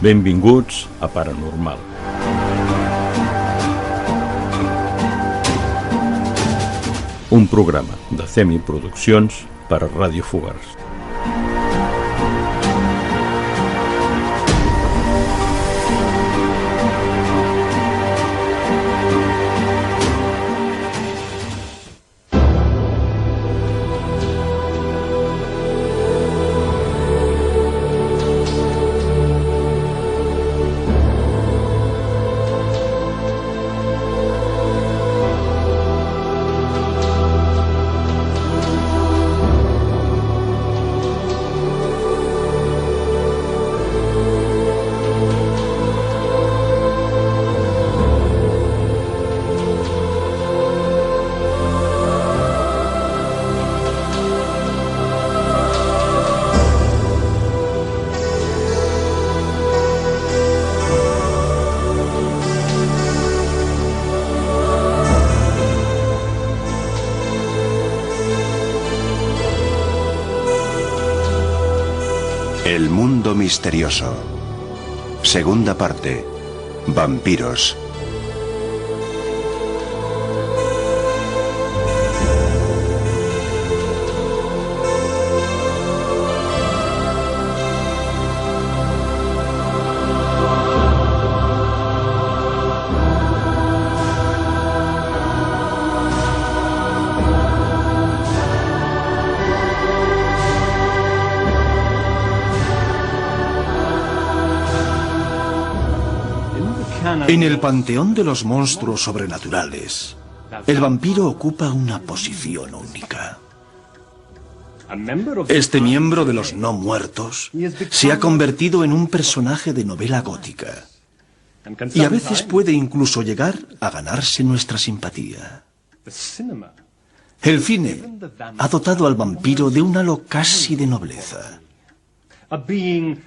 Benvinguts a Paranormal. Un programa de CEMI Produccions per a Ràdio Fogars. El mundo misterioso. Segunda parte. Vampiros. En el panteón de los monstruos sobrenaturales, el vampiro ocupa una posición única. Este miembro de los no muertos se ha convertido en un personaje de novela gótica y a veces puede incluso llegar a ganarse nuestra simpatía. El cine ha dotado al vampiro de un halo casi de nobleza.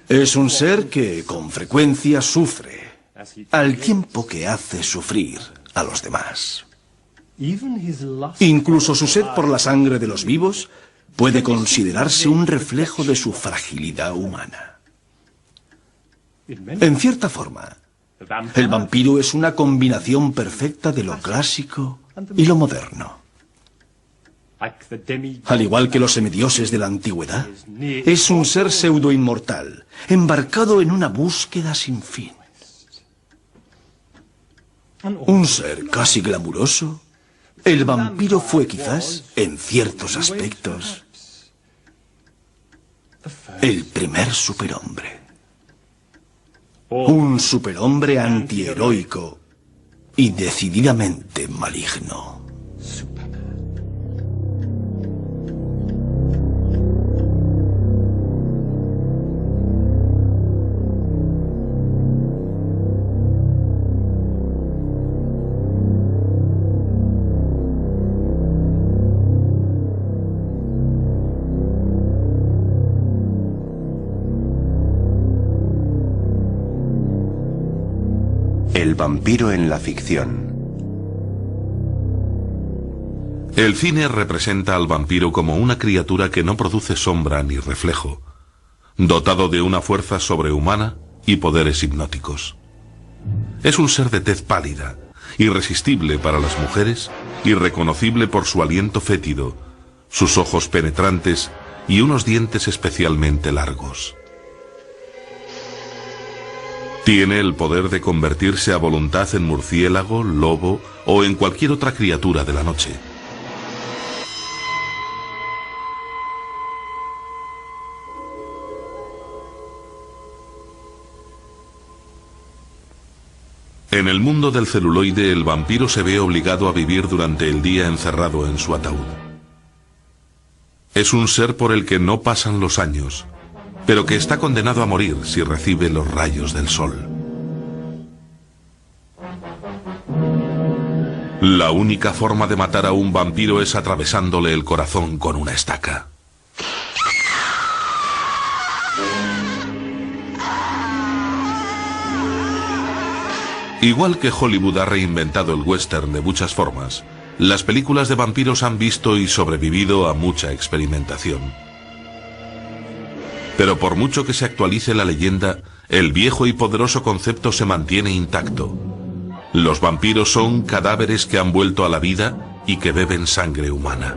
Es un ser que con frecuencia sufre, al tiempo que hace sufrir a los demás. Incluso su sed por la sangre de los vivos puede considerarse un reflejo de su fragilidad humana. En cierta forma, el vampiro es una combinación perfecta de lo clásico y lo moderno. Al igual que los semidioses de la antigüedad, es un ser pseudo-inmortal, embarcado en una búsqueda sin fin. Un ser casi glamuroso, el vampiro fue quizás, en ciertos aspectos, el primer superhombre. Un superhombre antiheroico y decididamente maligno. El vampiro en la ficción. El cine representa al vampiro como una criatura que no produce sombra ni reflejo, dotado de una fuerza sobrehumana y poderes hipnóticos. Es un ser de tez pálida, irresistible para las mujeres, irreconocible por su aliento fétido, sus ojos penetrantes y unos dientes especialmente largos. Tiene el poder de convertirse a voluntad en murciélago, lobo o en cualquier otra criatura de la noche. En el mundo del celuloide, el vampiro se ve obligado a vivir durante el día encerrado en su ataúd. Es un ser por el que no pasan los años, pero que está condenado a morir si recibe los rayos del sol. La única forma de matar a un vampiro es atravesándole el corazón con una estaca. Igual que Hollywood ha reinventado el western de muchas formas, las películas de vampiros han visto y sobrevivido a mucha experimentación. Pero por mucho que se actualice la leyenda, el viejo y poderoso concepto se mantiene intacto. Los vampiros son cadáveres que han vuelto a la vida y que beben sangre humana.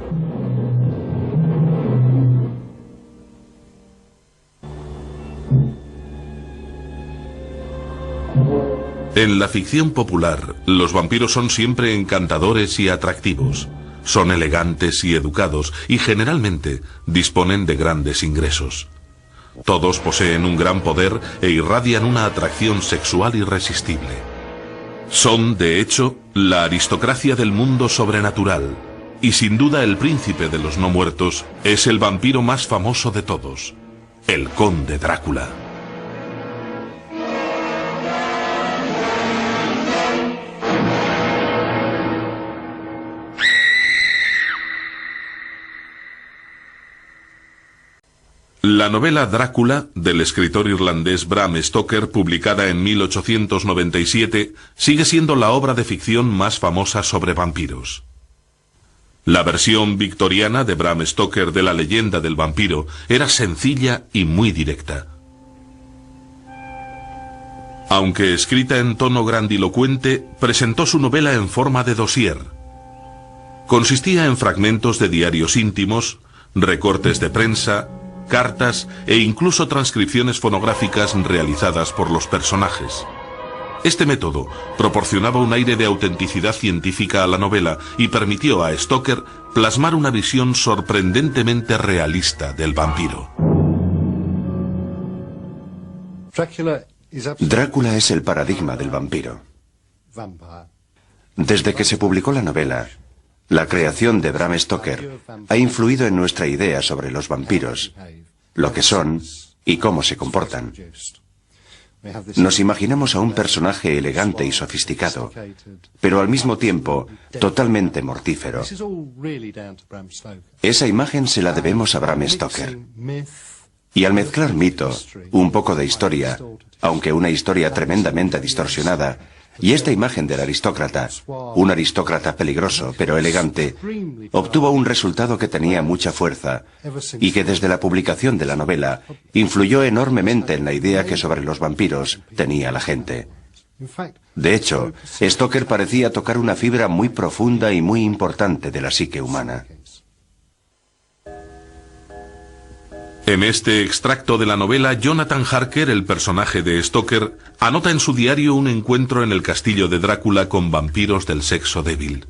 En la ficción popular, los vampiros son siempre encantadores y atractivos. Son elegantes y educados y generalmente disponen de grandes ingresos. Todos poseen un gran poder e irradian una atracción sexual irresistible. Son, de hecho, la aristocracia del mundo sobrenatural, y sin duda el príncipe de los no muertos es el vampiro más famoso de todos, el Conde Drácula. La novela Drácula, del escritor irlandés Bram Stoker, publicada en 1897, sigue siendo la obra de ficción más famosa sobre vampiros. La versión victoriana de Bram Stoker de la leyenda del vampiro era sencilla y muy directa. Aunque escrita en tono grandilocuente, presentó su novela en forma de dossier. Consistía en fragmentos de diarios íntimos, recortes de prensa, cartas e incluso transcripciones fonográficas realizadas por los personajes. Este método proporcionaba un aire de autenticidad científica a la novela y permitió a Stoker plasmar una visión sorprendentemente realista del vampiro. Drácula es el paradigma del vampiro. Desde que se publicó la novela, la creación de Bram Stoker ha influido en nuestra idea sobre los vampiros, lo que son y cómo se comportan. Nos imaginamos a un personaje elegante y sofisticado, pero al mismo tiempo totalmente mortífero. Esa imagen se la debemos a Bram Stoker. Y al mezclar mito, un poco de historia, aunque una historia tremendamente distorsionada, y esta imagen del aristócrata, un aristócrata peligroso pero elegante, obtuvo un resultado que tenía mucha fuerza y que desde la publicación de la novela influyó enormemente en la idea que sobre los vampiros tenía la gente. De hecho, Stoker parecía tocar una fibra muy profunda y muy importante de la psique humana. En este extracto de la novela, Jonathan Harker, el personaje de Stoker, anota en su diario un encuentro en el castillo de Drácula con vampiros del sexo débil.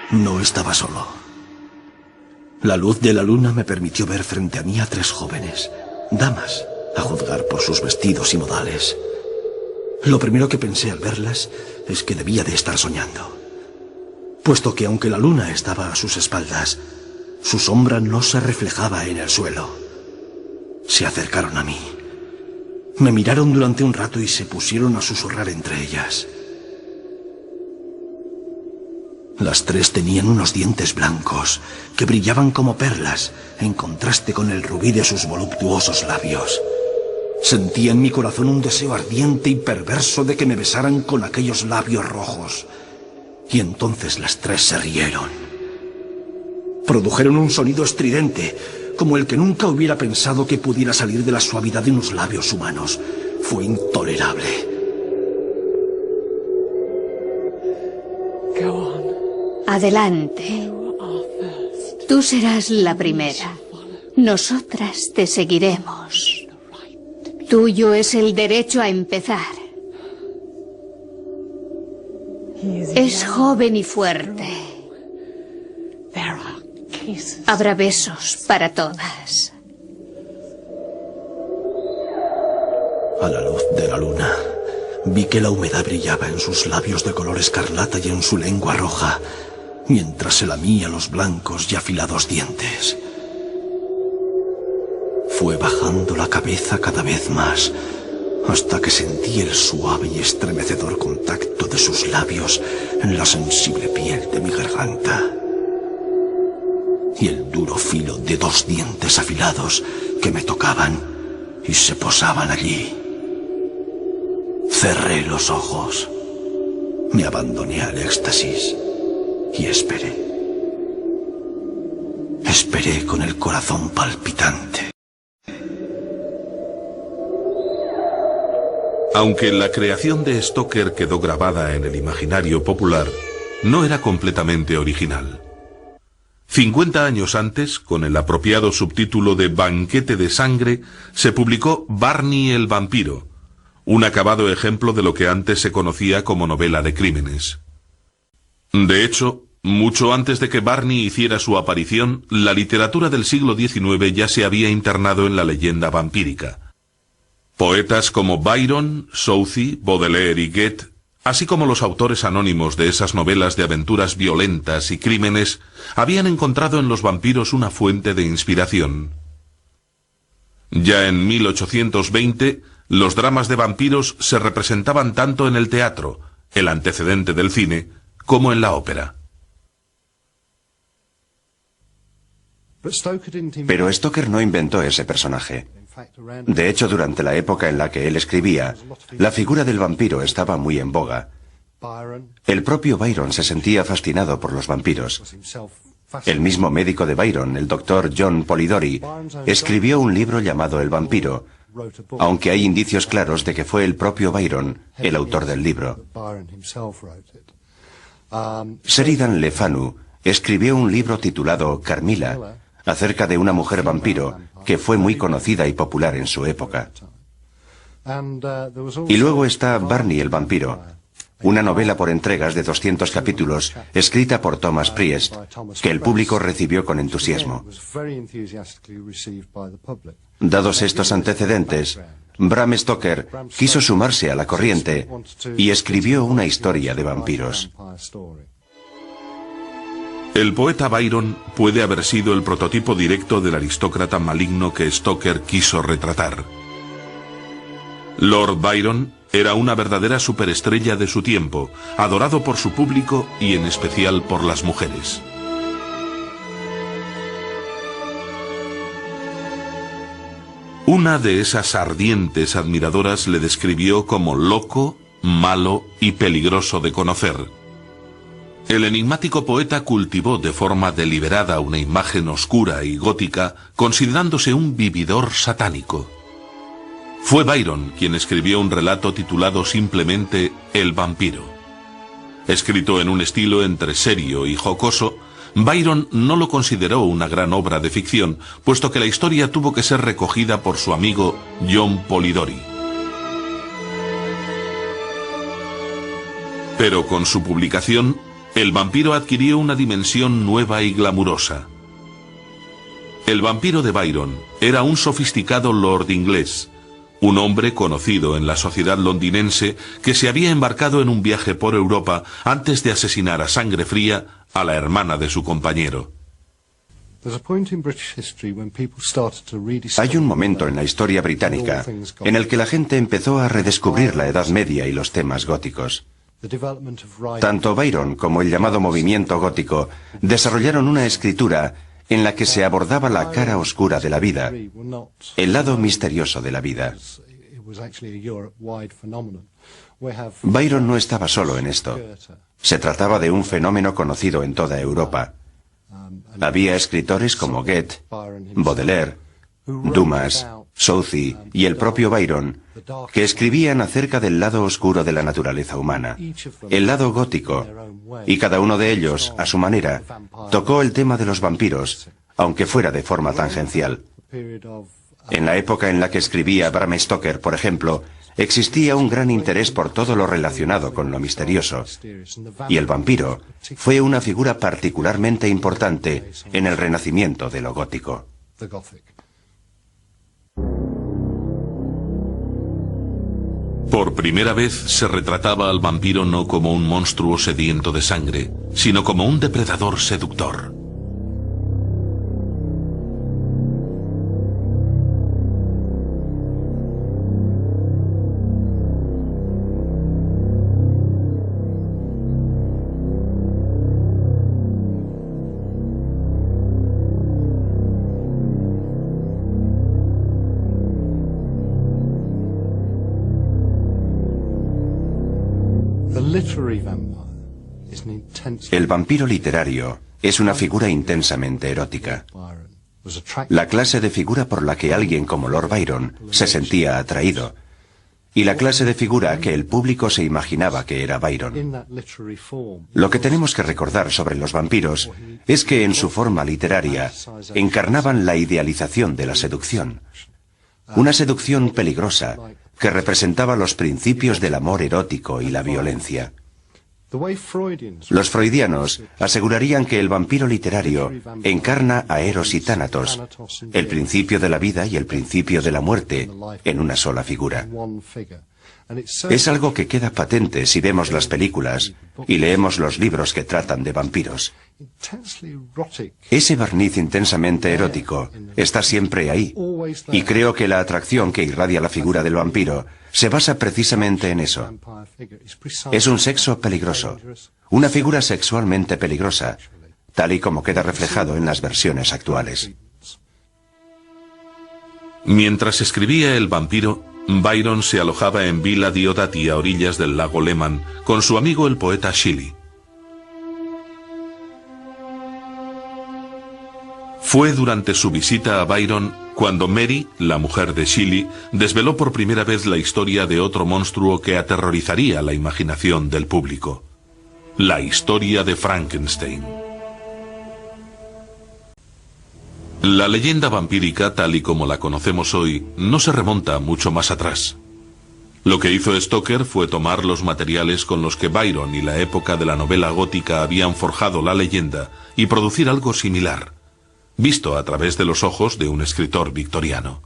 No estaba solo. La luz de la luna me permitió ver frente a mí a tres jóvenes, damas, a juzgar por sus vestidos y modales. Lo primero que pensé al verlas es que debía de estar soñando, puesto que aunque la luna estaba a sus espaldas, su sombra no se reflejaba en el suelo. Se acercaron a mí. Me miraron durante un rato y se pusieron a susurrar entre ellas. Las tres tenían unos dientes blancos que brillaban como perlas en contraste con el rubí de sus voluptuosos labios. Sentía en mi corazón un deseo ardiente y perverso de que me besaran con aquellos labios rojos. Y entonces las tres se rieron. Produjeron un sonido estridente, como el que nunca hubiera pensado que pudiera salir de la suavidad de unos labios humanos. Fue intolerable. Adelante. Tú serás la primera. Nosotras te seguiremos. Tuyo es el derecho a empezar. Es joven y fuerte. Habrá besos para todas. A la luz de la luna, vi que la humedad brillaba en sus labios de color escarlata y en su lengua roja, mientras se lamía los blancos y afilados dientes. Fue bajando la cabeza cada vez más, hasta que sentí el suave y estremecedor contacto de sus labios en la sensible piel de mi garganta, y el duro filo de dos dientes afilados que me tocaban y se posaban allí. Cerré los ojos, me abandoné al éxtasis y esperé. Esperé con el corazón palpitante. Aunque la creación de Stoker quedó grabada en el imaginario popular, no era completamente original. 50 años antes, con el apropiado subtítulo de Banquete de Sangre, se publicó Barney el vampiro, un acabado ejemplo de lo que antes se conocía como novela de crímenes. De hecho, mucho antes de que Barney hiciera su aparición, la literatura del siglo XIX ya se había internado en la leyenda vampírica. Poetas como Byron, Southey, Baudelaire y Goethe, así como los autores anónimos de esas novelas de aventuras violentas y crímenes, habían encontrado en los vampiros una fuente de inspiración. Ya en 1820, los dramas de vampiros se representaban tanto en el teatro, el antecedente del cine, como en la ópera. Pero Stoker no inventó ese personaje. De hecho, durante la época en la que él escribía, la figura del vampiro estaba muy en boga. El propio Byron se sentía fascinado por los vampiros. El mismo médico de Byron, el doctor John Polidori, escribió un libro llamado El vampiro, aunque hay indicios claros de que fue el propio Byron el autor del libro. Sheridan Le Fanu escribió un libro titulado Carmilla, acerca de una mujer vampiro que fue muy conocida y popular en su época. Y luego está Barney el vampiro, una novela por entregas de 200 capítulos escrita por Thomas Priest, que el público recibió con entusiasmo. Dados estos antecedentes, Bram Stoker quiso sumarse a la corriente y escribió una historia de vampiros. El poeta Byron puede haber sido el prototipo directo del aristócrata maligno que Stoker quiso retratar. Lord Byron era una verdadera superestrella de su tiempo, adorado por su público y en especial por las mujeres. Una de esas ardientes admiradoras le describió como loco, malo y peligroso de conocer. El enigmático poeta cultivó de forma deliberada una imagen oscura y gótica, considerándose un vividor satánico. Fue Byron quien escribió un relato titulado simplemente El vampiro. Escrito en un estilo entre serio y jocoso, Byron no lo consideró una gran obra de ficción, puesto que la historia tuvo que ser recogida por su amigo John Polidori. Pero con su publicación, el vampiro adquirió una dimensión nueva y glamurosa. El vampiro de Byron era un sofisticado lord inglés, un hombre conocido en la sociedad londinense que se había embarcado en un viaje por Europa antes de asesinar a sangre fría a la hermana de su compañero. Hay un momento en la historia británica en el que la gente empezó a redescubrir la Edad Media y los temas góticos. Tanto Byron como el llamado movimiento gótico desarrollaron una escritura en la que se abordaba la cara oscura de la vida, el lado misterioso de la vida. Byron no estaba solo en esto. Se trataba de un fenómeno conocido en toda Europa. Había escritores como Goethe, Baudelaire, Dumas, Southey y el propio Byron que escribían acerca del lado oscuro de la naturaleza humana, el lado gótico, y cada uno de ellos, a su manera, tocó el tema de los vampiros, aunque fuera de forma tangencial. En la época en la que escribía Bram Stoker, por ejemplo, existía un gran interés por todo lo relacionado con lo misterioso, y el vampiro fue una figura particularmente importante en el renacimiento de lo gótico. Por primera vez se retrataba al vampiro no como un monstruo sediento de sangre, sino como un depredador seductor. El vampiro literario es una figura intensamente erótica. La clase de figura por la que alguien como Lord Byron se sentía atraído, y la clase de figura que el público se imaginaba que era Byron. Lo que tenemos que recordar sobre los vampiros es que en su forma literaria encarnaban la idealización de la seducción. Una seducción peligrosa que representaba los principios del amor erótico y la violencia. Los freudianos asegurarían que el vampiro literario encarna a Eros y Tánatos, el principio de la vida y el principio de la muerte, en una sola figura. Es algo que queda patente si vemos las películas y leemos los libros que tratan de vampiros. Ese barniz intensamente erótico está siempre ahí, y creo que la atracción que irradia la figura del vampiro se basa precisamente en eso. Es un sexo peligroso, una figura sexualmente peligrosa, tal y como queda reflejado en las versiones actuales. Mientras escribía El vampiro, Byron se alojaba en Villa Diodati a orillas del lago Leman con su amigo el poeta Shelley. Fue durante su visita a Byron cuando Mary, la mujer de Shelley, desveló por primera vez la historia de otro monstruo que aterrorizaría la imaginación del público: la historia de Frankenstein. La leyenda vampírica, tal y como la conocemos hoy, no se remonta mucho más atrás. Lo que hizo Stoker fue tomar los materiales con los que Byron y la época de la novela gótica habían forjado la leyenda y producir algo similar, visto a través de los ojos de un escritor victoriano.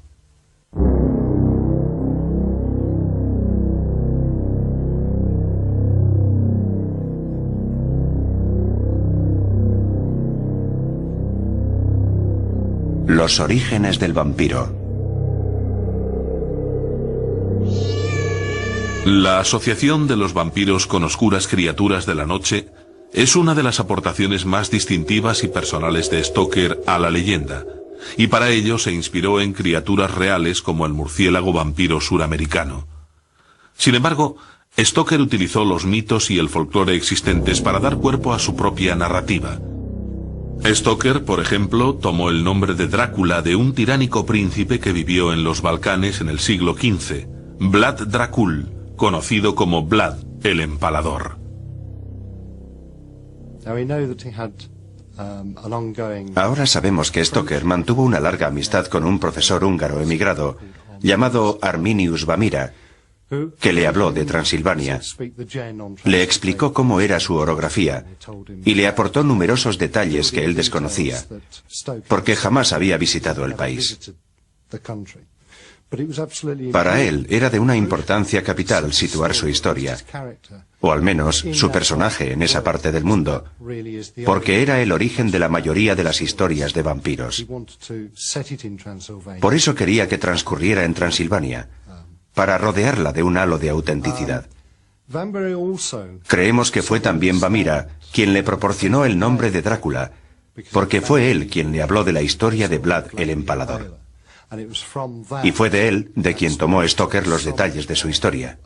Los orígenes del vampiro. La asociación de los vampiros con oscuras criaturas de la noche es una de las aportaciones más distintivas y personales de Stoker a la leyenda, y para ello se inspiró en criaturas reales como el murciélago vampiro suramericano. Sin embargo, Stoker utilizó los mitos y el folclore existentes para dar cuerpo a su propia narrativa. Stoker, por ejemplo, tomó el nombre de Drácula de un tiránico príncipe que vivió en los Balcanes en el siglo XV, Vlad Dracul, conocido como Vlad el Empalador. Ahora sabemos que Stoker mantuvo una larga amistad con un profesor húngaro emigrado llamado Arminius Vamira, que le habló de Transilvania, le explicó cómo era su orografía y le aportó numerosos detalles que él desconocía, porque jamás había visitado el país. Para él era de una importancia capital situar su historia, o al menos su personaje en esa parte del mundo, porque era el origen de la mayoría de las historias de vampiros. Por eso quería que transcurriera en Transilvania, para rodearla de un halo de autenticidad. Creemos que fue también Vamira quien le proporcionó el nombre de Drácula, porque fue él quien le habló de la historia de Vlad el Empalador. Y fue de él de quien tomó Stoker los detalles de su historia.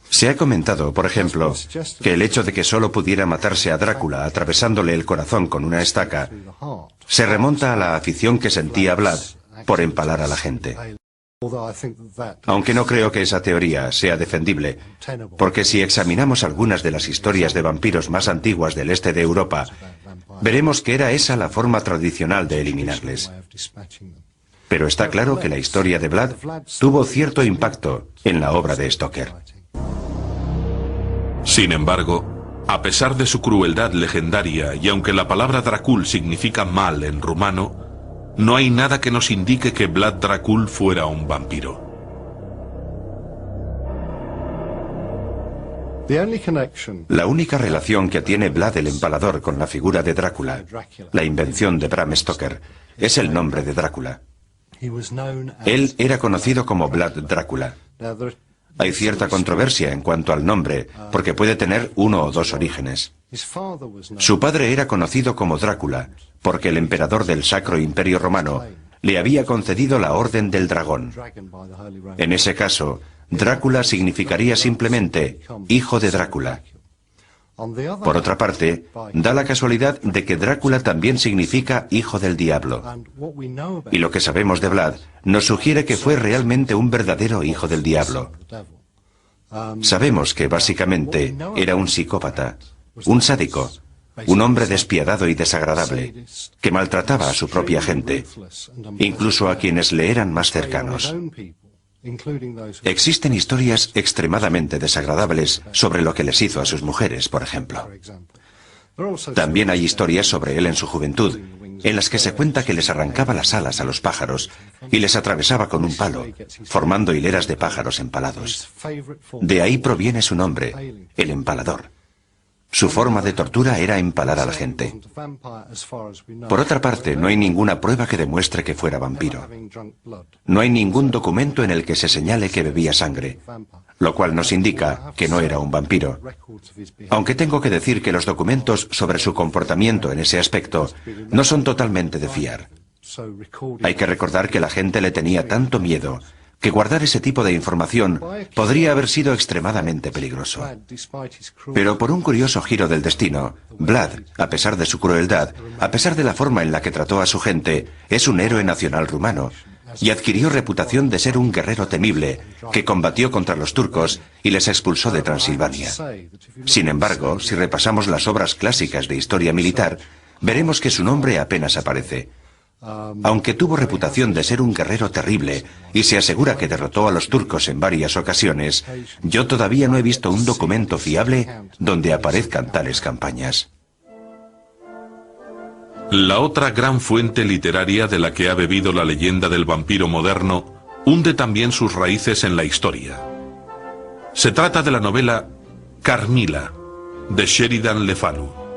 Se ha comentado, por ejemplo, que el hecho de que solo pudiera matarse a Drácula atravesándole el corazón con una estaca se remonta a la afición que sentía Vlad por empalar a la gente. Aunque no creo que esa teoría sea defendible, porque si examinamos algunas de las historias de vampiros más antiguas del este de Europa, veremos que era esa la forma tradicional de eliminarles. Pero está claro que la historia de Vlad tuvo cierto impacto en la obra de Stoker. Sin embargo, a pesar de su crueldad legendaria y aunque la palabra Dracul significa mal en rumano, no hay nada que nos indique que Vlad Dracul fuera un vampiro. La única relación que tiene Vlad el Empalador con la figura de Drácula, la invención de Bram Stoker, es el nombre de Drácula. Él era conocido como Vlad Drácula. Hay cierta controversia en cuanto al nombre, porque puede tener uno o dos orígenes. Su padre era conocido como Drácula, porque el emperador del Sacro Imperio Romano le había concedido la Orden del Dragón. En ese caso, Drácula significaría simplemente hijo de Drácula. Por otra parte, da la casualidad de que Drácula también significa hijo del diablo. Y lo que sabemos de Vlad nos sugiere que fue realmente un verdadero hijo del diablo. Sabemos que básicamente era un psicópata, un sádico, un hombre despiadado y desagradable, que maltrataba a su propia gente, incluso a quienes le eran más cercanos. Existen historias extremadamente desagradables sobre lo que les hizo a sus mujeres, por ejemplo. También hay historias sobre él en su juventud, en las que se cuenta que les arrancaba las alas a los pájaros y les atravesaba con un palo, formando hileras de pájaros empalados. De ahí proviene su nombre, el empalador. Su forma de tortura era empalar a la gente. Por otra parte, no hay ninguna prueba que demuestre que fuera vampiro. No hay ningún documento en el que se señale que bebía sangre, lo cual nos indica que no era un vampiro. Aunque tengo que decir que los documentos sobre su comportamiento en ese aspecto no son totalmente de fiar. Hay que recordar que la gente le tenía tanto miedo que guardar ese tipo de información podría haber sido extremadamente peligroso. Pero por un curioso giro del destino, Vlad, a pesar de su crueldad, a pesar de la forma en la que trató a su gente, es un héroe nacional rumano y adquirió reputación de ser un guerrero temible que combatió contra los turcos y les expulsó de Transilvania. Sin embargo, si repasamos las obras clásicas de historia militar, veremos que su nombre apenas aparece. Aunque tuvo reputación de ser un guerrero terrible y se asegura que derrotó a los turcos en varias ocasiones, yo todavía no he visto un documento fiable donde aparezcan tales campañas. La otra gran fuente literaria de la que ha bebido la leyenda del vampiro moderno hunde también sus raíces en la historia. Se trata de la novela Carmilla, de Sheridan Le Fanu.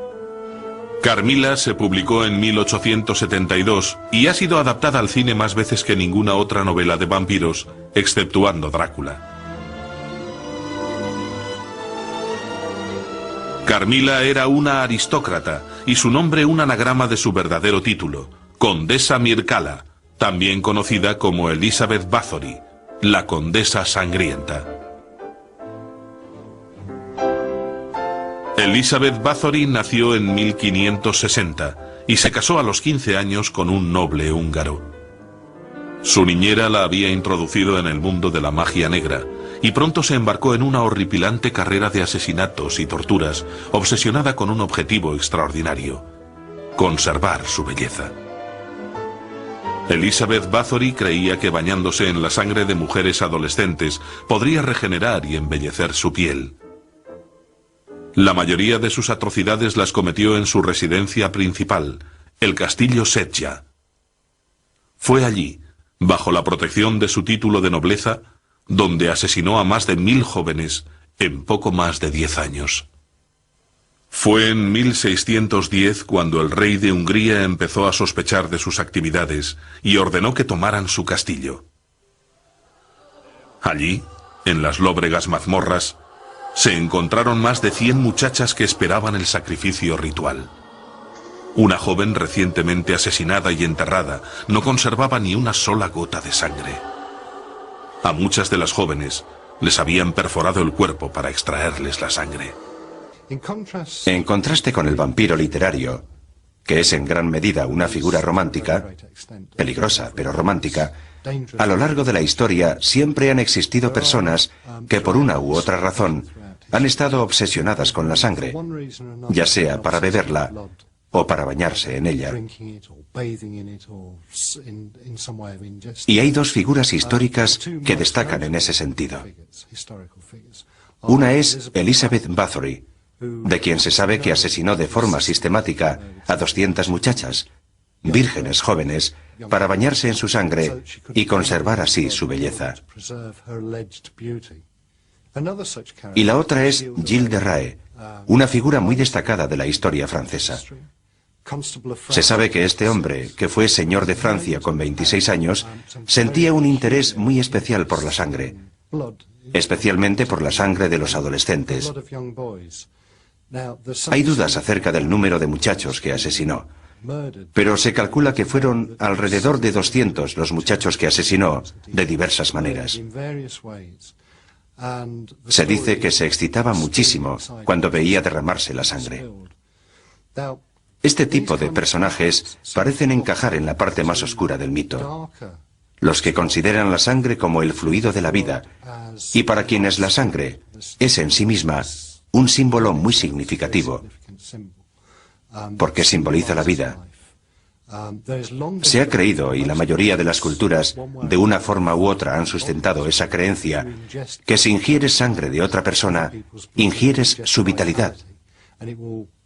Carmilla se publicó en 1872 y ha sido adaptada al cine más veces que ninguna otra novela de vampiros, exceptuando Drácula. Carmilla era una aristócrata y su nombre un anagrama de su verdadero título, Condesa Mircalla, también conocida como Elizabeth Bathory, la Condesa Sangrienta. Elizabeth Bathory nació en 1560 y se casó a los 15 años con un noble húngaro. Su niñera la había introducido en el mundo de la magia negra y pronto se embarcó en una horripilante carrera de asesinatos y torturas, obsesionada con un objetivo extraordinario: conservar su belleza. Elizabeth Bathory creía que bañándose en la sangre de mujeres adolescentes podría regenerar y embellecer su piel. La mayoría de sus atrocidades las cometió en su residencia principal, el castillo Setja. Fue allí, bajo la protección de su título de nobleza, donde asesinó a más de 1000 jóvenes en poco más de 10 años. Fue en 1610 cuando el rey de Hungría empezó a sospechar de sus actividades y ordenó que tomaran su castillo. Allí, en las lóbregas mazmorras, se encontraron más de 100 muchachas que esperaban el sacrificio ritual. Una joven recientemente asesinada y enterrada no conservaba ni una sola gota de sangre. A muchas de las jóvenes les habían perforado el cuerpo para extraerles la sangre. En contraste con el vampiro literario, que es en gran medida una figura romántica, peligrosa pero romántica, a lo largo de la historia siempre han existido personas que por una u otra razón han estado obsesionadas con la sangre, ya sea para beberla o para bañarse en ella. Y hay dos figuras históricas que destacan en ese sentido. Una es Elizabeth Bathory, de quien se sabe que asesinó de forma sistemática a 200 muchachas, vírgenes jóvenes, para bañarse en su sangre y conservar así su belleza. Y la otra es Gilles de Rae, una figura muy destacada de la historia francesa. Se sabe que este hombre, que fue señor de Francia con 26 años, sentía un interés muy especial por la sangre, especialmente por la sangre de los adolescentes. Hay dudas acerca del número de muchachos que asesinó, pero se calcula que fueron alrededor de 200 los muchachos que asesinó de diversas maneras. Se dice que se excitaba muchísimo cuando veía derramarse la sangre. Este tipo de personajes parecen encajar en la parte más oscura del mito, los que consideran la sangre como el fluido de la vida, y para quienes la sangre es en sí misma un símbolo muy significativo, porque simboliza la vida. Se ha creído, y la mayoría de las culturas, de una forma u otra, han sustentado esa creencia, que si ingieres sangre de otra persona, ingieres su vitalidad.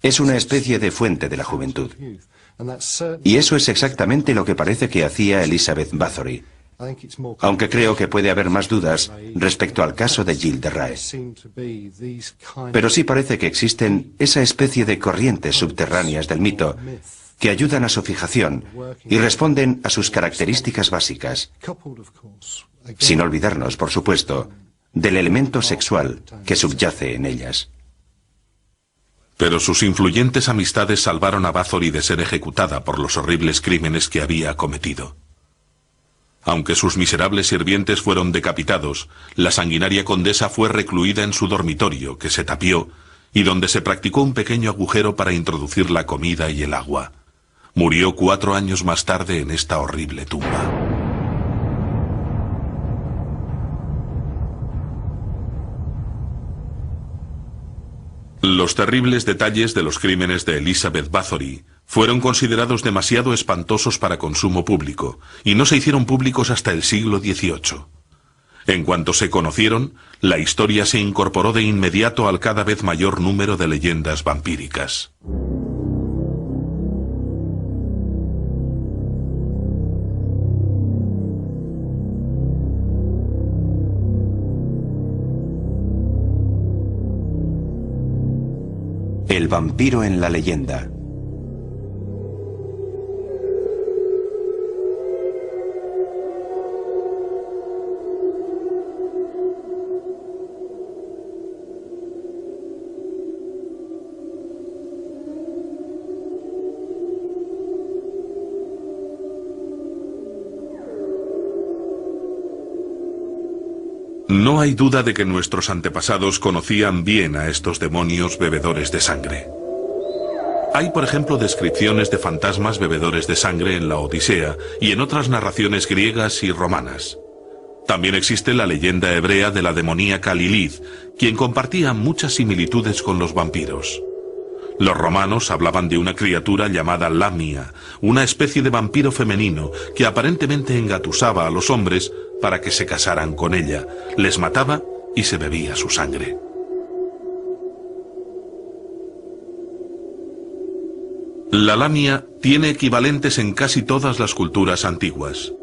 Es una especie de fuente de la juventud. Y eso es exactamente lo que parece que hacía Elizabeth Bathory, aunque creo que puede haber más dudas respecto al caso de Gilles de Raes. Pero sí parece que existen esa especie de corrientes subterráneas del mito que ayudan a su fijación y responden a sus características básicas, sin olvidarnos, por supuesto, del elemento sexual que subyace en ellas. Pero sus influyentes amistades salvaron a Bathory de ser ejecutada por los horribles crímenes que había cometido. Aunque sus miserables sirvientes fueron decapitados, la sanguinaria condesa fue recluida en su dormitorio, que se tapió, y donde se practicó un pequeño agujero para introducir la comida y el agua. Murió 4 años más tarde en esta horrible tumba. Los terribles detalles de los crímenes de Elizabeth Bathory fueron considerados demasiado espantosos para consumo público y no se hicieron públicos hasta el siglo XVIII. En cuanto se conocieron, la historia se incorporó de inmediato al cada vez mayor número de leyendas vampíricas. El vampiro en la leyenda. No hay duda de que nuestros antepasados conocían bien a estos demonios bebedores de sangre. Hay, por ejemplo, descripciones de fantasmas bebedores de sangre en la Odisea y en otras narraciones griegas y romanas. También existe la leyenda hebrea de la demoníaca Lilith, quien compartía muchas similitudes con los vampiros. Los romanos hablaban de una criatura llamada Lamia, una especie de vampiro femenino que aparentemente engatusaba a los hombres para que se casaran con ella, les mataba y se bebía su sangre. La Lamia tiene equivalentes en casi todas las culturas antiguas.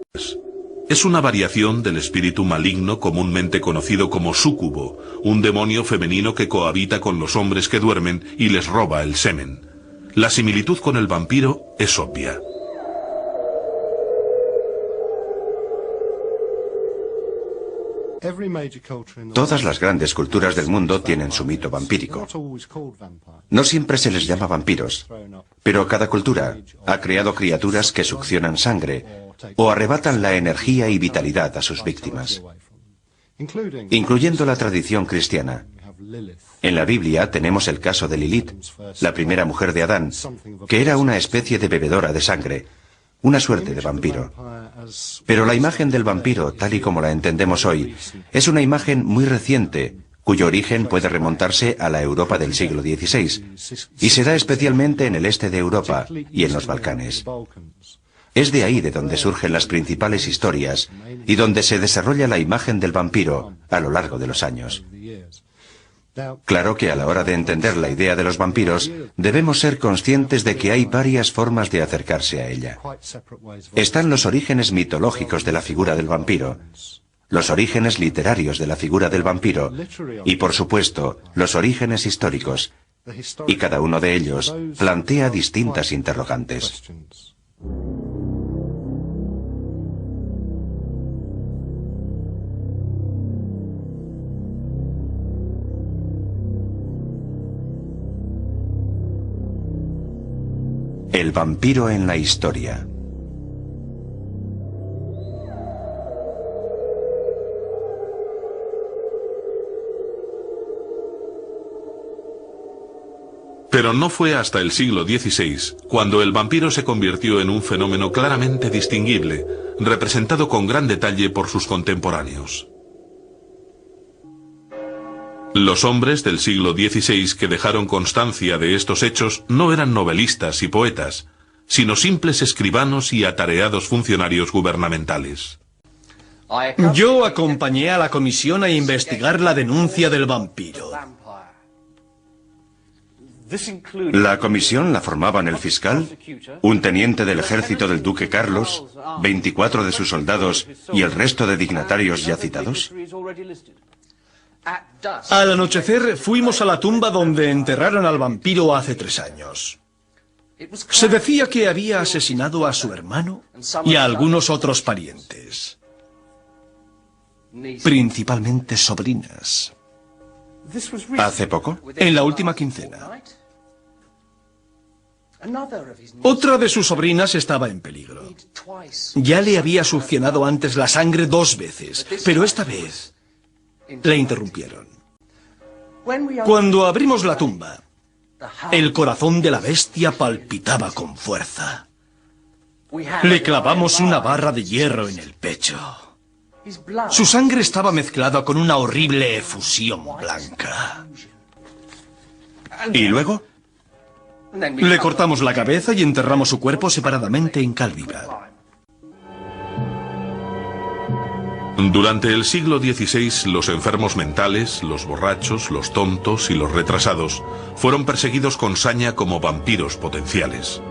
Es una variación del espíritu maligno comúnmente conocido como súcubo, un demonio femenino que cohabita con los hombres que duermen y les roba el semen. La similitud con el vampiro es obvia. Todas las grandes culturas del mundo tienen su mito vampírico. No siempre se les llama vampiros, pero cada cultura ha creado criaturas que succionan sangre o arrebatan la energía y vitalidad a sus víctimas, incluyendo la tradición cristiana. En la Biblia tenemos el caso de Lilith, la primera mujer de Adán, que era una especie de bebedora de sangre, una suerte de vampiro. Pero la imagen del vampiro, tal y como la entendemos hoy, es una imagen muy reciente, cuyo origen puede remontarse a la Europa del siglo XVI, y se da especialmente en el este de Europa y en los Balcanes. Es de ahí de donde surgen las principales historias y donde se desarrolla la imagen del vampiro a lo largo de los años. Claro que a la hora de entender la idea de los vampiros, debemos ser conscientes de que hay varias formas de acercarse a ella. Están los orígenes mitológicos de la figura del vampiro, los orígenes literarios de la figura del vampiro y, por supuesto, los orígenes históricos, y cada uno de ellos plantea distintas interrogantes. El vampiro en la historia. Pero no fue hasta el siglo XVI cuando el vampiro se convirtió en un fenómeno claramente distinguible, representado con gran detalle por sus contemporáneos. Los hombres del siglo XVI que dejaron constancia de estos hechos no eran novelistas y poetas, sino simples escribanos y atareados funcionarios gubernamentales. Yo acompañé a la comisión a investigar la denuncia del vampiro. La comisión la formaban el fiscal, un teniente del ejército del duque Carlos, 24 de sus soldados y el resto de dignatarios ya citados. Al anochecer fuimos a la tumba donde enterraron al vampiro hace 3 años. Se decía que había asesinado a su hermano y a algunos otros parientes, principalmente sobrinas. ¿Hace poco? En la última quincena. Otra de sus sobrinas estaba en peligro. Ya le había succionado antes la sangre 2 veces, pero esta vez le interrumpieron. Cuando abrimos la tumba, el corazón de la bestia palpitaba con fuerza. Le clavamos una barra de hierro en el pecho. Su sangre estaba mezclada con una horrible efusión blanca. ¿Y luego? Le cortamos la cabeza y enterramos su cuerpo separadamente en cal viva. Durante el siglo XVI, los enfermos mentales, los borrachos, los tontos y los retrasados fueron perseguidos con saña como vampiros potenciales.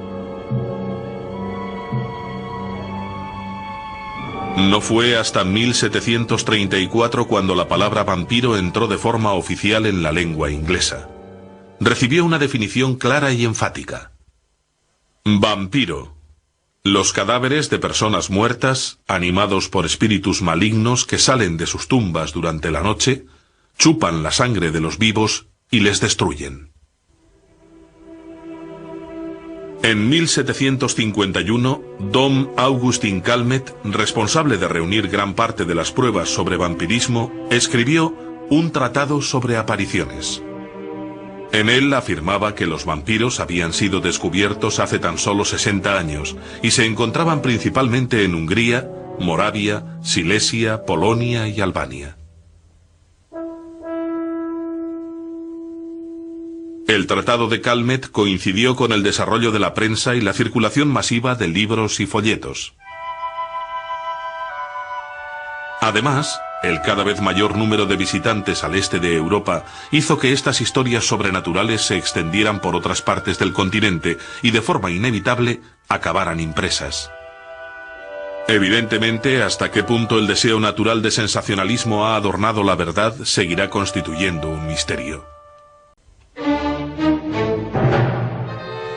No fue hasta 1734 cuando la palabra vampiro entró de forma oficial en la lengua inglesa. Recibió una definición clara y enfática. Vampiro: los cadáveres de personas muertas, animados por espíritus malignos que salen de sus tumbas durante la noche, chupan la sangre de los vivos y les destruyen. En 1751, Dom Augustin Calmet, responsable de reunir gran parte de las pruebas sobre vampirismo, escribió un tratado sobre apariciones. En él afirmaba que los vampiros habían sido descubiertos hace tan solo 60 años y se encontraban principalmente en Hungría, Moravia, Silesia, Polonia y Albania. El Tratado de Calmet coincidió con el desarrollo de la prensa y la circulación masiva de libros y folletos. Además, el cada vez mayor número de visitantes al este de Europa hizo que estas historias sobrenaturales se extendieran por otras partes del continente y de forma inevitable acabaran impresas. Evidentemente, hasta qué punto el deseo natural de sensacionalismo ha adornado la verdad seguirá constituyendo un misterio.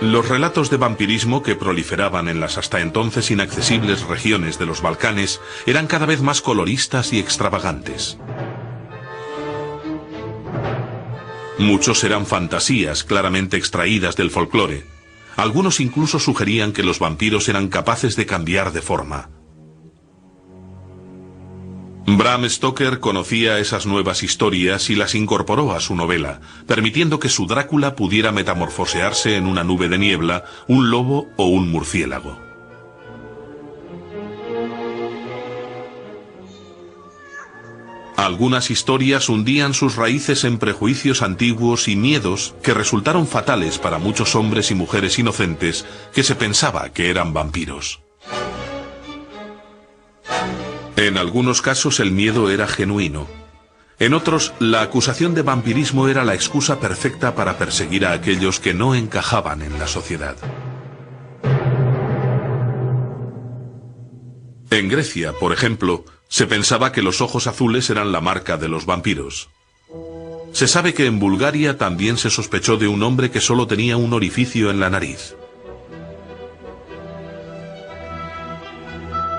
Los relatos de vampirismo que proliferaban en las hasta entonces inaccesibles regiones de los Balcanes eran cada vez más coloristas y extravagantes. Muchos eran fantasías claramente extraídas del folclore. Algunos incluso sugerían que los vampiros eran capaces de cambiar de forma. Bram Stoker conocía esas nuevas historias y las incorporó a su novela, permitiendo que su Drácula pudiera metamorfosearse en una nube de niebla, un lobo o un murciélago. Algunas historias hundían sus raíces en prejuicios antiguos y miedos que resultaron fatales para muchos hombres y mujeres inocentes que se pensaba que eran vampiros. En algunos casos el miedo era genuino. En otros, la acusación de vampirismo era la excusa perfecta para perseguir a aquellos que no encajaban en la sociedad. En Grecia, por ejemplo, se pensaba que los ojos azules eran la marca de los vampiros. Se sabe que en Bulgaria también se sospechó de un hombre que solo tenía un orificio en la nariz.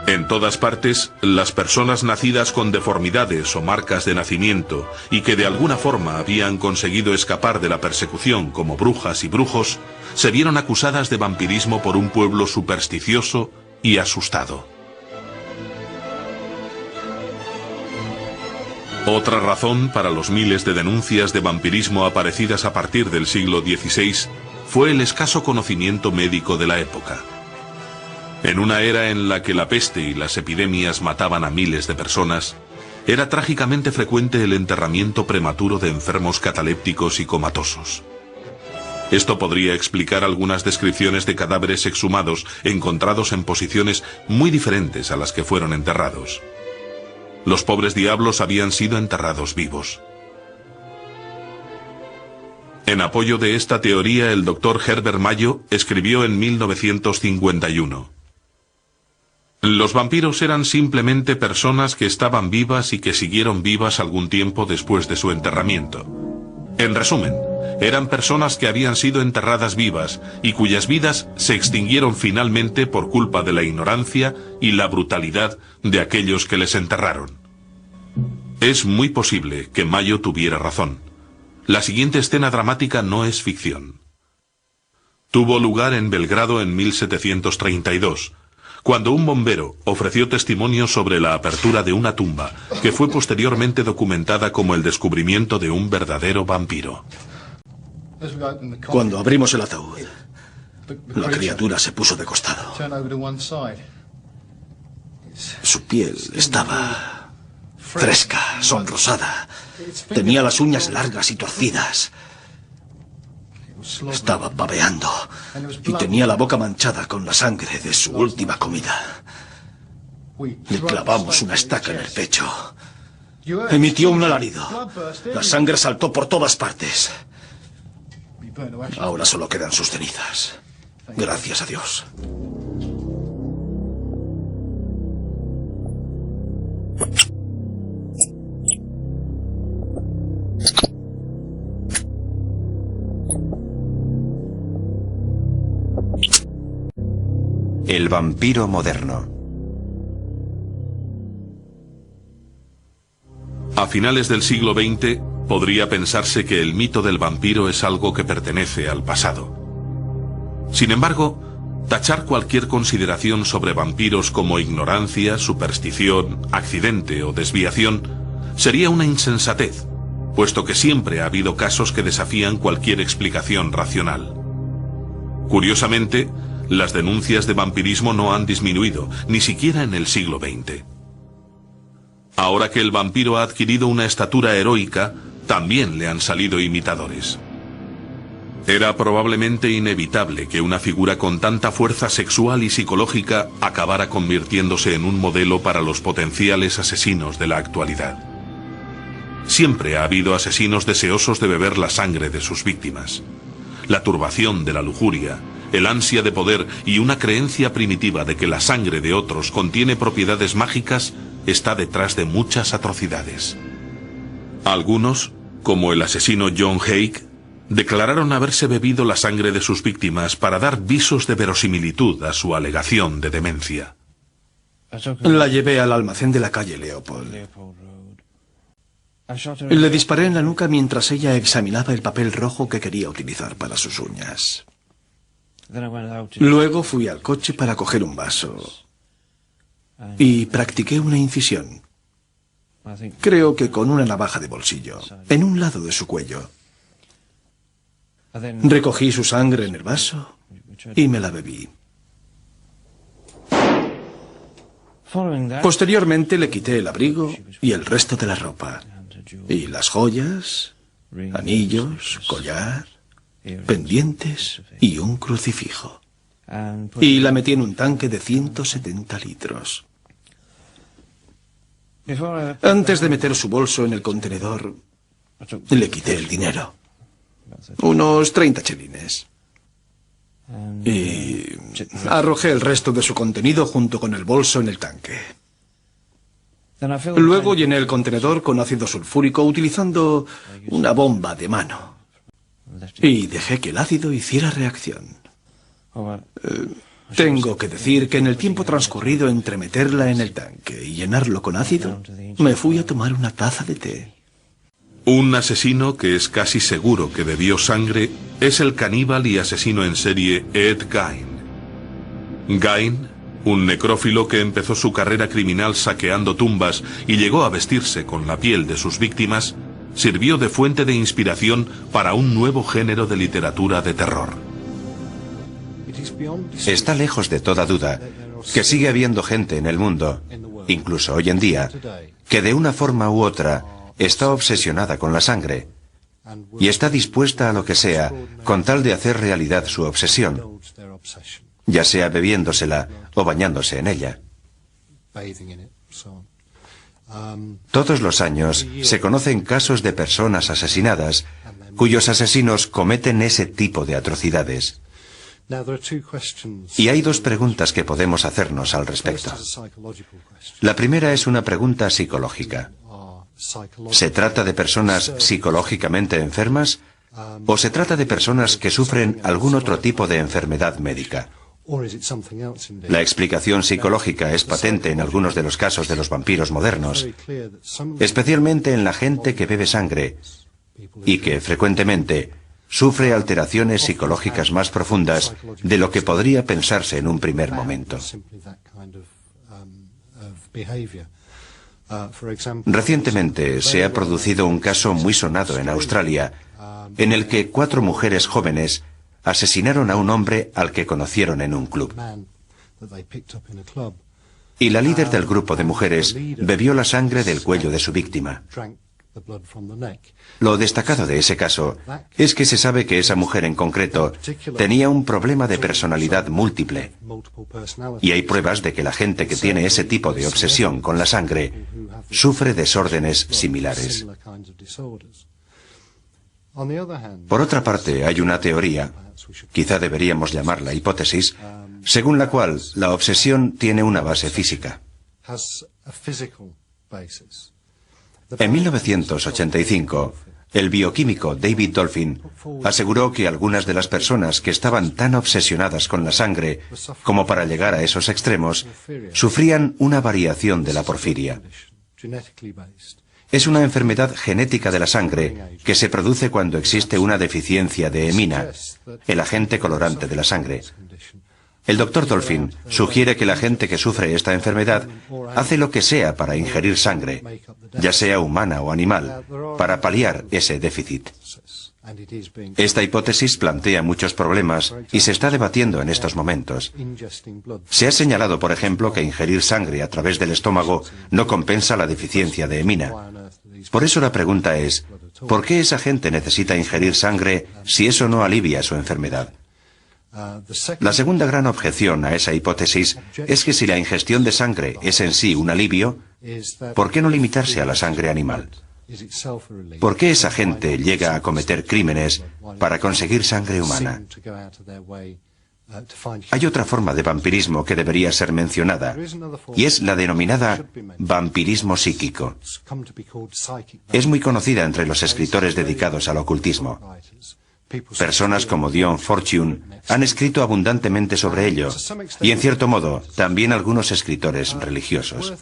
En todas partes, las personas nacidas con deformidades o marcas de nacimiento y que de alguna forma habían conseguido escapar de la persecución como brujas y brujos, se vieron acusadas de vampirismo por un pueblo supersticioso y asustado. Otra razón para los miles de denuncias de vampirismo aparecidas a partir del siglo XVI fue el escaso conocimiento médico de la época. En una era en la que la peste y las epidemias mataban a miles de personas, era trágicamente frecuente el enterramiento prematuro de enfermos catalépticos y comatosos. Esto podría explicar algunas descripciones de cadáveres exhumados encontrados en posiciones muy diferentes a las que fueron enterrados. Los pobres diablos habían sido enterrados vivos. En apoyo de esta teoría, el doctor Herbert Mayo escribió en 1951: los vampiros eran simplemente personas que estaban vivas y que siguieron vivas algún tiempo después de su enterramiento. En resumen, eran personas que habían sido enterradas vivas y cuyas vidas se extinguieron finalmente por culpa de la ignorancia y la brutalidad de aquellos que les enterraron. Es muy posible que Mayo tuviera razón. La siguiente escena dramática no es ficción. Tuvo lugar en Belgrado en 1732, cuando un bombero ofreció testimonio sobre la apertura de una tumba, que fue posteriormente documentada como el descubrimiento de un verdadero vampiro. Cuando abrimos el ataúd, la criatura se puso de costado. Su piel estaba fresca, sonrosada. Tenía las uñas largas y torcidas. Estaba babeando y tenía la boca manchada con la sangre de su última comida. Le clavamos una estaca en el pecho. Emitió un alarido. La sangre saltó por todas partes. Ahora solo quedan sus cenizas. Gracias a Dios. El vampiro moderno. A finales del siglo XX, podría pensarse que el mito del vampiro es algo que pertenece al pasado. Sin embargo, tachar cualquier consideración sobre vampiros como ignorancia, superstición, accidente o desviación sería una insensatez, puesto que siempre ha habido casos que desafían cualquier explicación racional. Curiosamente, las denuncias de vampirismo no han disminuido, ni siquiera en el siglo XX. Ahora que el vampiro ha adquirido una estatura heroica, también le han salido imitadores. Era probablemente inevitable que una figura con tanta fuerza sexual y psicológica acabara convirtiéndose en un modelo para los potenciales asesinos de la actualidad. Siempre ha habido asesinos deseosos de beber la sangre de sus víctimas. La turbación de la lujuria, el ansia de poder y una creencia primitiva de que la sangre de otros contiene propiedades mágicas está detrás de muchas atrocidades. Algunos, como el asesino John Hake, declararon haberse bebido la sangre de sus víctimas para dar visos de verosimilitud a su alegación de demencia. La llevé al almacén de la calle Leopold. Le disparé en la nuca mientras ella examinaba el papel rojo que quería utilizar para sus uñas. Luego fui al coche para coger un vaso y practiqué una incisión. Creo que con una navaja de bolsillo, en un lado de su cuello. Recogí su sangre en el vaso y me la bebí. Posteriormente le quité el abrigo y el resto de la ropa. Y las joyas, anillos, collar, pendientes y un crucifijo. Y la metí en un tanque de 170 litros. Antes de meter su bolso en el contenedor, le quité el dinero. Unos 30 chelines. Y arrojé el resto de su contenido junto con el bolso en el tanque. Luego llené el contenedor con ácido sulfúrico utilizando una bomba de mano. Y dejé que el ácido hiciera reacción. Tengo que decir que en el tiempo transcurrido entre meterla en el tanque y llenarlo con ácido, me fui a tomar una taza de té. Un asesino que es casi seguro que bebió sangre es el caníbal y asesino en serie Ed Gein. Gein Un necrófilo que empezó su carrera criminal saqueando tumbas y llegó a vestirse con la piel de sus víctimas, sirvió de fuente de inspiración para un nuevo género de literatura de terror. Está lejos de toda duda que sigue habiendo gente en el mundo, incluso hoy en día, que de una forma u otra está obsesionada con la sangre y está dispuesta a lo que sea con tal de hacer realidad su obsesión, ya sea bebiéndosela o bañándose en ella. Todos los años se conocen casos de personas asesinadas cuyos asesinos cometen ese tipo de atrocidades. Y hay dos preguntas que podemos hacernos al respecto. La primera es una pregunta psicológica. ¿Se trata de personas psicológicamente enfermas o se trata de personas que sufren algún otro tipo de enfermedad médica? La explicación psicológica es patente en algunos de los casos de los vampiros modernos, especialmente en la gente que bebe sangre y que frecuentemente sufre alteraciones psicológicas más profundas de lo que podría pensarse en un primer momento. Recientemente se ha producido un caso muy sonado en Australia, en el que 4 mujeres jóvenes asesinaron a un hombre al que conocieron en un club. Y la líder del grupo de mujeres bebió la sangre del cuello de su víctima. Lo destacado de ese caso es que se sabe que esa mujer en concreto tenía un problema de personalidad múltiple. Y hay pruebas de que la gente que tiene ese tipo de obsesión con la sangre sufre desórdenes similares. Por otra parte, hay una teoría, quizá deberíamos llamarla hipótesis, según la cual la obsesión tiene una base física. En 1985, el bioquímico David Dolphin aseguró que algunas de las personas que estaban tan obsesionadas con la sangre como para llegar a esos extremos sufrían una variación de la porfiria. Es una enfermedad genética de la sangre que se produce cuando existe una deficiencia de hemina, el agente colorante de la sangre. El Dr. Dolphin sugiere que la gente que sufre esta enfermedad hace lo que sea para ingerir sangre, ya sea humana o animal, para paliar ese déficit. Esta hipótesis plantea muchos problemas y se está debatiendo en estos momentos. Se ha señalado, por ejemplo, que ingerir sangre a través del estómago no compensa la deficiencia de hemina. Por eso la pregunta es, ¿por qué esa gente necesita ingerir sangre si eso no alivia su enfermedad? La segunda gran objeción a esa hipótesis es que si la ingestión de sangre es en sí un alivio, ¿por qué no limitarse a la sangre animal? ¿Por qué esa gente llega a cometer crímenes para conseguir sangre humana? Hay otra forma de vampirismo que debería ser mencionada, y es la denominada vampirismo psíquico. Es muy conocida entre los escritores dedicados al ocultismo. Personas como Dion Fortune han escrito abundantemente sobre ello, y en cierto modo, también algunos escritores religiosos.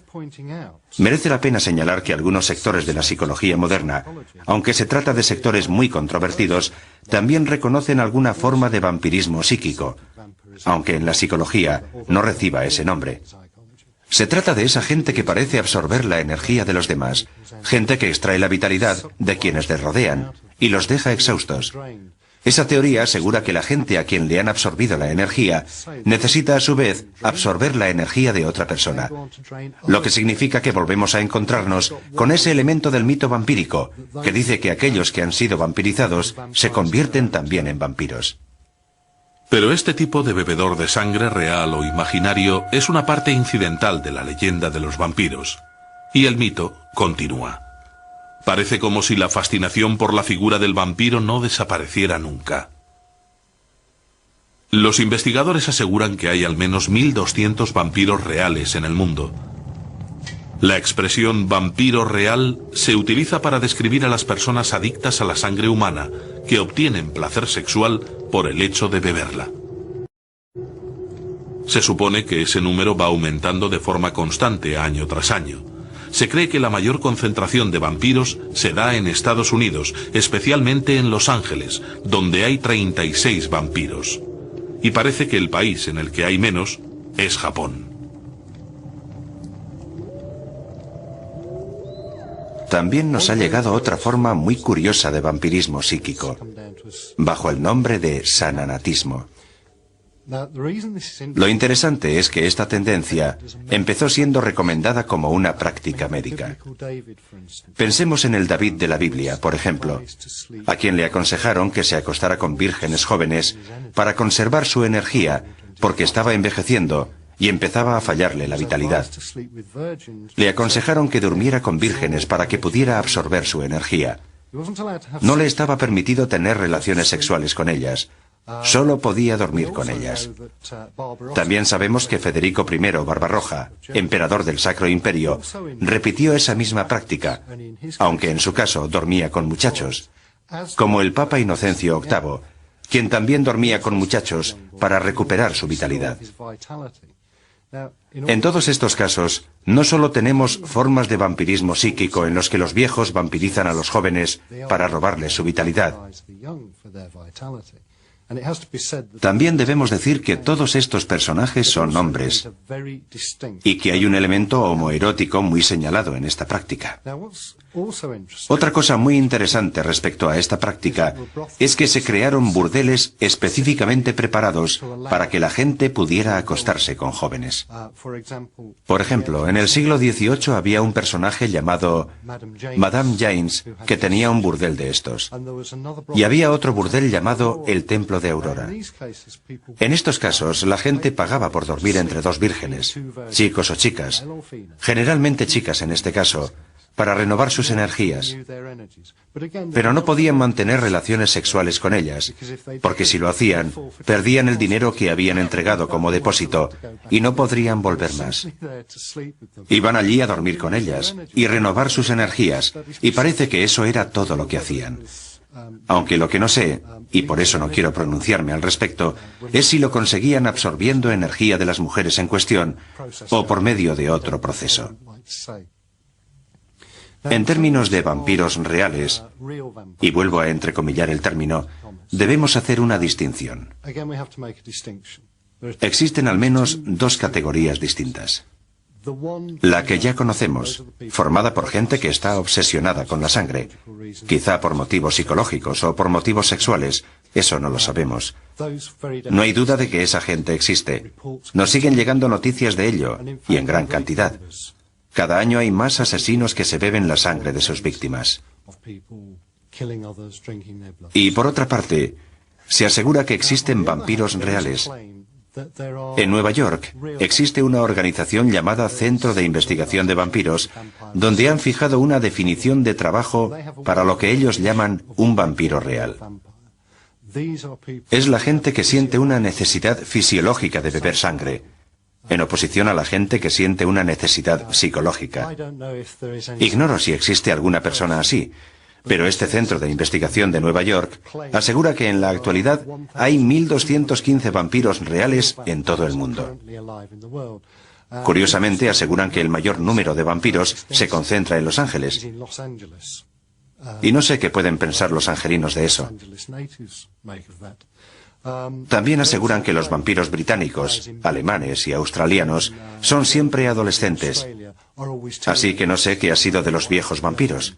Merece la pena señalar que algunos sectores de la psicología moderna, aunque se trata de sectores muy controvertidos, también reconocen alguna forma de vampirismo psíquico, aunque en la psicología no reciba ese nombre. Se trata de esa gente que parece absorber la energía de los demás, gente que extrae la vitalidad de quienes les rodean y los deja exhaustos. Esa teoría asegura que la gente a quien le han absorbido la energía necesita a su vez absorber la energía de otra persona, lo que significa que volvemos a encontrarnos con ese elemento del mito vampírico, que dice que aquellos que han sido vampirizados se convierten también en vampiros. Pero este tipo de bebedor de sangre real o imaginario es una parte incidental de la leyenda de los vampiros. Y el mito continúa. Parece como si la fascinación por la figura del vampiro no desapareciera nunca. Los investigadores aseguran que hay al menos 1.200 vampiros reales en el mundo. La expresión vampiro real se utiliza para describir a las personas adictas a la sangre humana, que obtienen placer sexual por el hecho de beberla. Se supone que ese número va aumentando de forma constante año tras año. Se cree que la mayor concentración de vampiros se da en Estados Unidos, especialmente en Los Ángeles, donde hay 36 vampiros. Y parece que el país en el que hay menos es Japón. También nos ha llegado otra forma muy curiosa de vampirismo psíquico, bajo el nombre de sananatismo. Lo interesante es que esta tendencia empezó siendo recomendada como una práctica médica. Pensemos en el David de la Biblia, por ejemplo, a quien le aconsejaron que se acostara con vírgenes jóvenes para conservar su energía, porque estaba envejeciendo y empezaba a fallarle la vitalidad. Le aconsejaron que durmiera con vírgenes para que pudiera absorber su energía. No le estaba permitido tener relaciones sexuales con ellas. Solo podía dormir con ellas. También sabemos que Federico I Barbarroja, emperador del Sacro Imperio, repitió esa misma práctica, aunque en su caso dormía con muchachos, como el Papa Inocencio VIII, quien también dormía con muchachos para recuperar su vitalidad. En todos estos casos, no solo tenemos formas de vampirismo psíquico en los que los viejos vampirizan a los jóvenes para robarles su vitalidad. También debemos decir que todos estos personajes son hombres y que hay un elemento homoerótico muy señalado en esta práctica. Otra cosa muy interesante respecto a esta práctica es que se crearon burdeles específicamente preparados para que la gente pudiera acostarse con jóvenes. Por ejemplo, en el siglo XVIII había un personaje llamado Madame James que tenía un burdel de estos. Y había otro burdel llamado el Templo de Aurora. En estos casos, la gente pagaba por dormir entre dos vírgenes, chicos o chicas, generalmente chicas en este caso, para renovar sus energías. Pero no podían mantener relaciones sexuales con ellas, porque si lo hacían, perdían el dinero que habían entregado como depósito y no podrían volver más. Iban allí a dormir con ellas y renovar sus energías, y parece que eso era todo lo que hacían. Aunque lo que no sé, y por eso no quiero pronunciarme al respecto, es si lo conseguían absorbiendo energía de las mujeres en cuestión o por medio de otro proceso. En términos de vampiros reales, y vuelvo a entrecomillar el término, debemos hacer una distinción. Existen al menos dos categorías distintas. La que ya conocemos, formada por gente que está obsesionada con la sangre, quizá por motivos psicológicos o por motivos sexuales, eso no lo sabemos. No hay duda de que esa gente existe. Nos siguen llegando noticias de ello, y en gran cantidad. Cada año hay más asesinos que se beben la sangre de sus víctimas. Y por otra parte, se asegura que existen vampiros reales. En Nueva York existe una organización llamada Centro de Investigación de Vampiros, donde han fijado una definición de trabajo para lo que ellos llaman un vampiro real. Es la gente que siente una necesidad fisiológica de beber sangre, en oposición a la gente que siente una necesidad psicológica. Ignoro si existe alguna persona así, pero este centro de investigación de Nueva York asegura que en la actualidad hay 1.215 vampiros reales en todo el mundo. Curiosamente, aseguran que el mayor número de vampiros se concentra en Los Ángeles. Y no sé qué pueden pensar los angelinos de eso. También aseguran que los vampiros británicos, alemanes y australianos son siempre adolescentes, así que no sé qué ha sido de los viejos vampiros.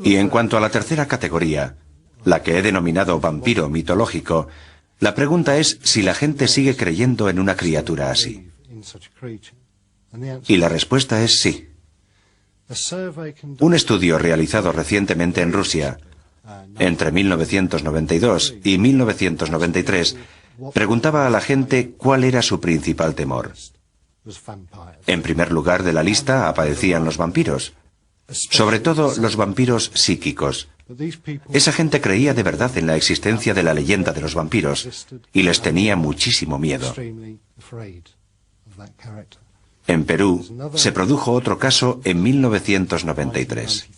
Y en cuanto a la tercera categoría, la que he denominado vampiro mitológico, la pregunta es si la gente sigue creyendo en una criatura así. Y la respuesta es sí. Un estudio realizado recientemente en Rusia, entre 1992 y 1993, preguntaba a la gente cuál era su principal temor. En primer lugar de la lista aparecían los vampiros, sobre todo los vampiros psíquicos. Esa gente creía de verdad en la existencia de la leyenda de los vampiros y les tenía muchísimo miedo. En Perú se produjo otro caso en 1993.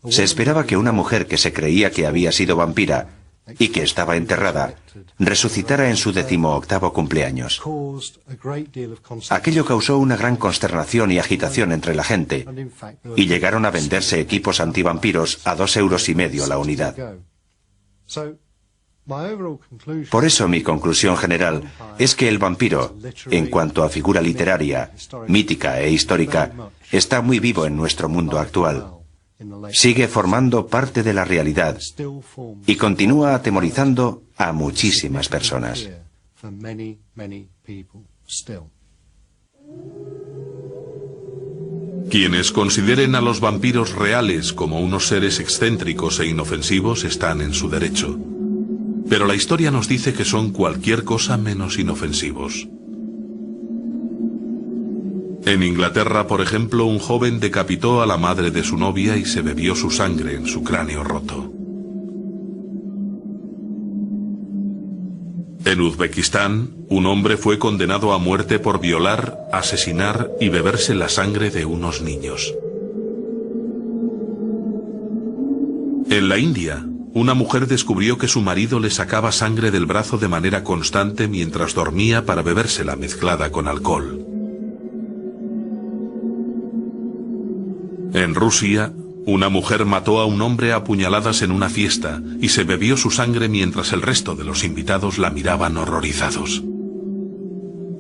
Se esperaba que una mujer que se creía que había sido vampira y que estaba enterrada resucitara en su 18º cumpleaños. Aquello causó una gran consternación y agitación entre la gente, y llegaron a venderse equipos antivampiros a 2,5 € la unidad. Por eso mi conclusión general es que el vampiro, en cuanto a figura literaria, mítica e histórica, está muy vivo en nuestro mundo actual. Sigue formando parte de la realidad y continúa atemorizando a muchísimas personas. Quienes consideren a los vampiros reales como unos seres excéntricos e inofensivos están en su derecho. Pero la historia nos dice que son cualquier cosa menos inofensivos. En Inglaterra, por ejemplo, un joven decapitó a la madre de su novia y se bebió su sangre en su cráneo roto. En Uzbekistán, un hombre fue condenado a muerte por violar, asesinar y beberse la sangre de unos niños. En la India, una mujer descubrió que su marido le sacaba sangre del brazo de manera constante mientras dormía para bebérsela mezclada con alcohol. En Rusia, una mujer mató a un hombre a puñaladas en una fiesta y se bebió su sangre mientras el resto de los invitados la miraban horrorizados.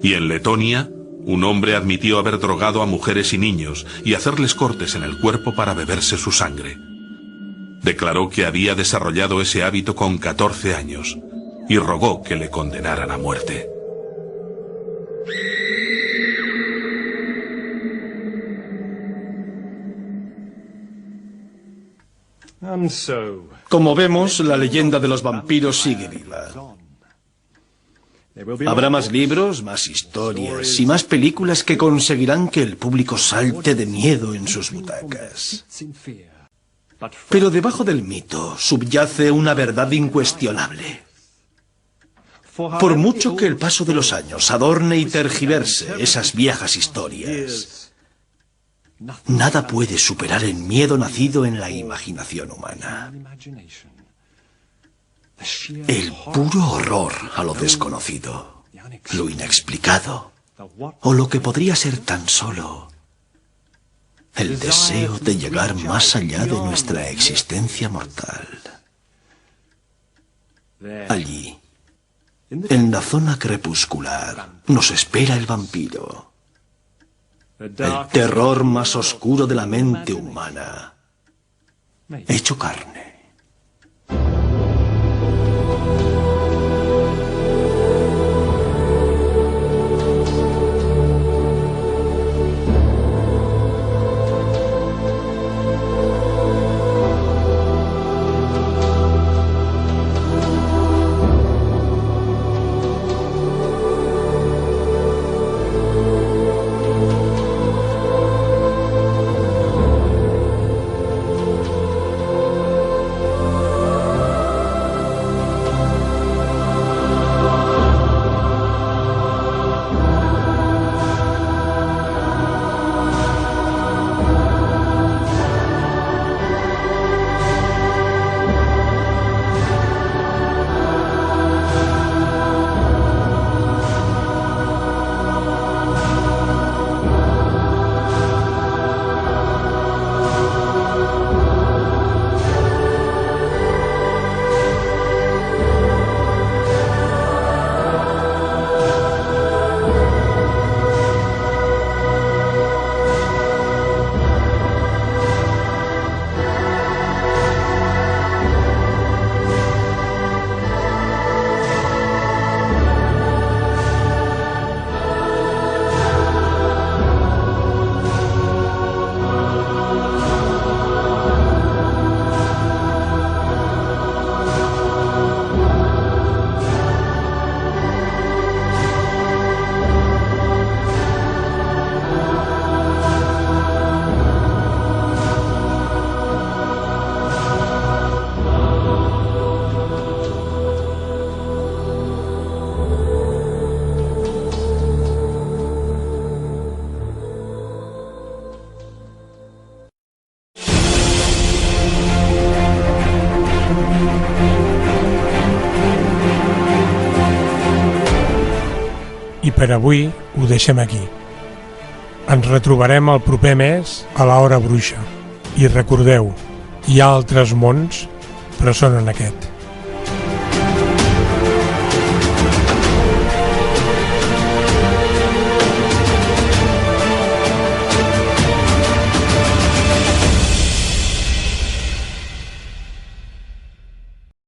Y en Letonia, un hombre admitió haber drogado a mujeres y niños y hacerles cortes en el cuerpo para beberse su sangre. Declaró que había desarrollado ese hábito con 14 años y rogó que le condenaran a muerte. Como vemos, la leyenda de los vampiros sigue viva. Habrá más libros, más historias y más películas que conseguirán que el público salte de miedo en sus butacas. Pero debajo del mito subyace una verdad incuestionable. Por mucho que el paso de los años adorne y tergiverse esas viejas historias, nada puede superar el miedo nacido en la imaginación humana. El puro horror a lo desconocido, lo inexplicado, o lo que podría ser tan solo el deseo de llegar más allá de nuestra existencia mortal. Allí, en la zona crepuscular, nos espera el vampiro. El terror más oscuro de la mente humana, hecho carne. I per avui ho deixem aquí. Ens retrobarem el proper mes a l'Hora Bruixa. I recordeu, hi ha altres mons, però són en aquest.